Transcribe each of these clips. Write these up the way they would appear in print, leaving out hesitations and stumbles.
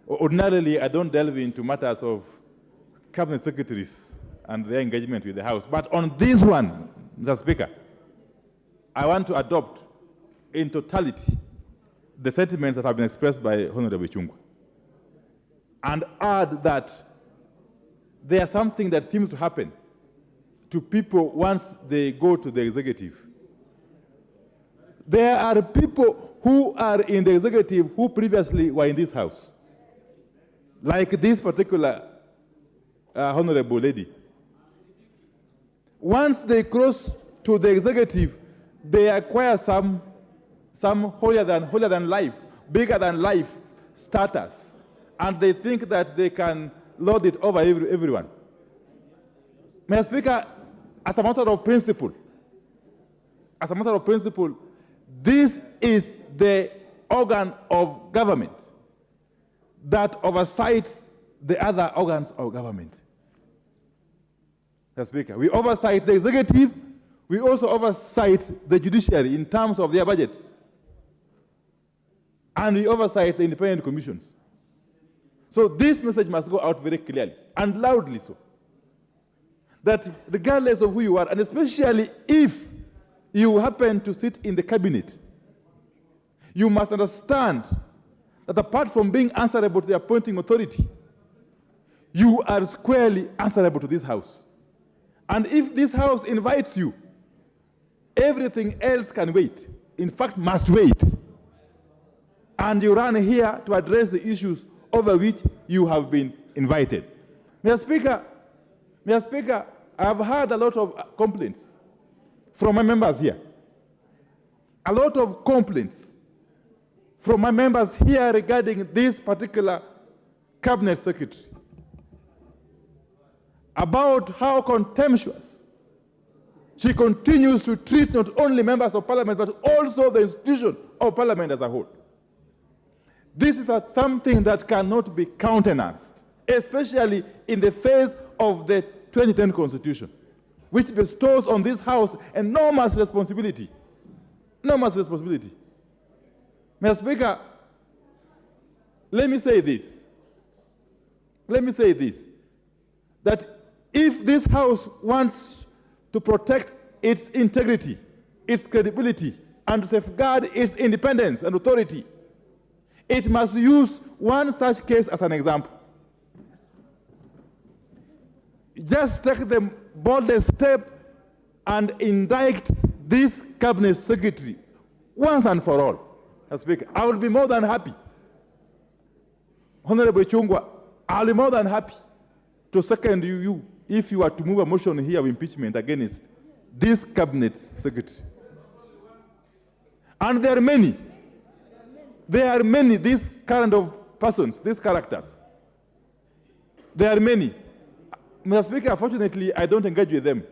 Ordinarily, I don't delve into matters of cabinet secretaries and their engagement with the House. But on this one, Mr. Speaker, I want to adopt in totality the sentiments that have been expressed by Honorable Ichungwa and add that there's something that seems to happen to people once they go to the executive. There are people who are in the executive who previously were in this House, like this particular honorable lady. Once they cross to the executive, they acquire some holier than life, bigger than life status, and they think that they can lord it over everyone. Mr. Speaker, as a matter of principle, this is the organ of government that oversees the other organs of government. Mr. Speaker, we oversight the executive, we also oversight the judiciary in terms of their budget, and we oversight the independent commissions. So this message must go out very clearly and loudly so, that regardless of who you are, and especially if you happen to sit in the cabinet, you must understand that apart from being answerable to the appointing authority, you are squarely answerable to this House. And if this House invites you, everything else can wait. In fact, must wait. And you run here to address the issues over which you have been invited. Mr. Speaker, I have heard a lot of complaints from my members here. A lot of complaints from my members here regarding this particular cabinet secretary, about how contemptuous she continues to treat not only members of parliament, but also the institution of parliament as a whole. This is something that cannot be countenanced, especially in the face of the 2010 Constitution, which bestows on this House enormous responsibility. Enormous responsibility. Mr. Speaker, let me say this, that if this House wants to protect its integrity, its credibility, and to safeguard its independence and authority, it must use one such case as an example. Just take the boldest step and indict this cabinet secretary once and for all. Mr. Speaker, I will be more than happy. Honorable Ichungwa, I'll be more than happy to second you if you are to move a motion here of impeachment against this cabinet secretary. And there are many, these kind of persons, these characters. There are many. Mr. Speaker, unfortunately, I don't engage with them,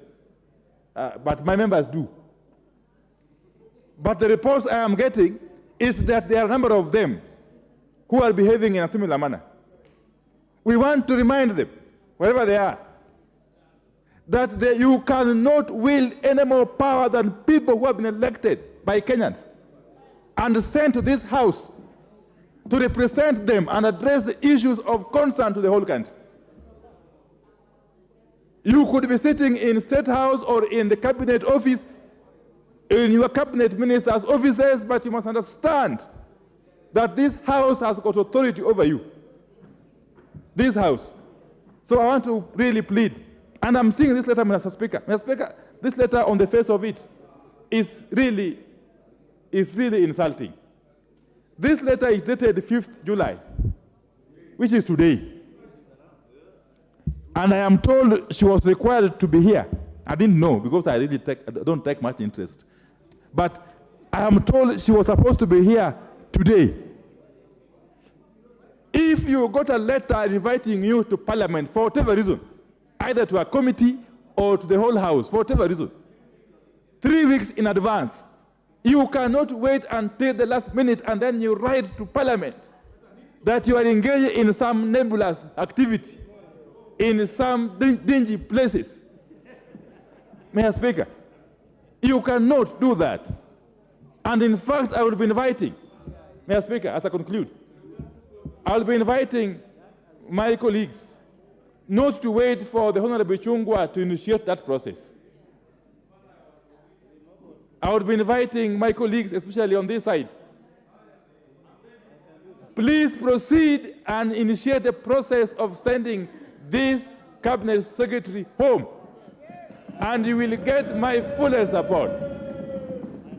but my members do. But the reports I am getting is that there are a number of them who are behaving in a similar manner. We want to remind them, wherever they are, that you cannot wield any more power than people who have been elected by Kenyans and sent to this House to represent them and address the issues of concern to the whole country. You could be sitting in State House or in the cabinet office, in your cabinet minister's offices, but you must understand that this House has got authority over you. This House. So I want to really plead, and I'm seeing this letter, Mr. Speaker. Mr. Speaker, this letter on the face of it is really insulting. This letter is dated 5th July, which is today. And I am told she was required to be here. I didn't know because I don't take much interest. But I am told she was supposed to be here today. If you got a letter inviting you to Parliament for whatever reason, either to a committee or to the whole House, for whatever reason, 3 weeks in advance, you cannot wait until the last minute and then you write to Parliament that you are engaged in some nebulous activity, in some dingy places. Mr. Speaker, you cannot do that. And in fact, I will be inviting, Mr. Speaker, as I conclude, I'll be inviting my colleagues not to wait for the Honorable Ichungwa to initiate that process. I would be inviting my colleagues, especially on this side, please proceed and initiate the process of sending this cabinet secretary home, and you will get my full support.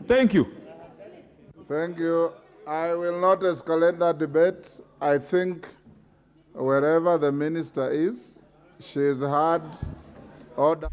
Thank you. Thank you. I will not escalate that debate. I think wherever the minister is, she has had order.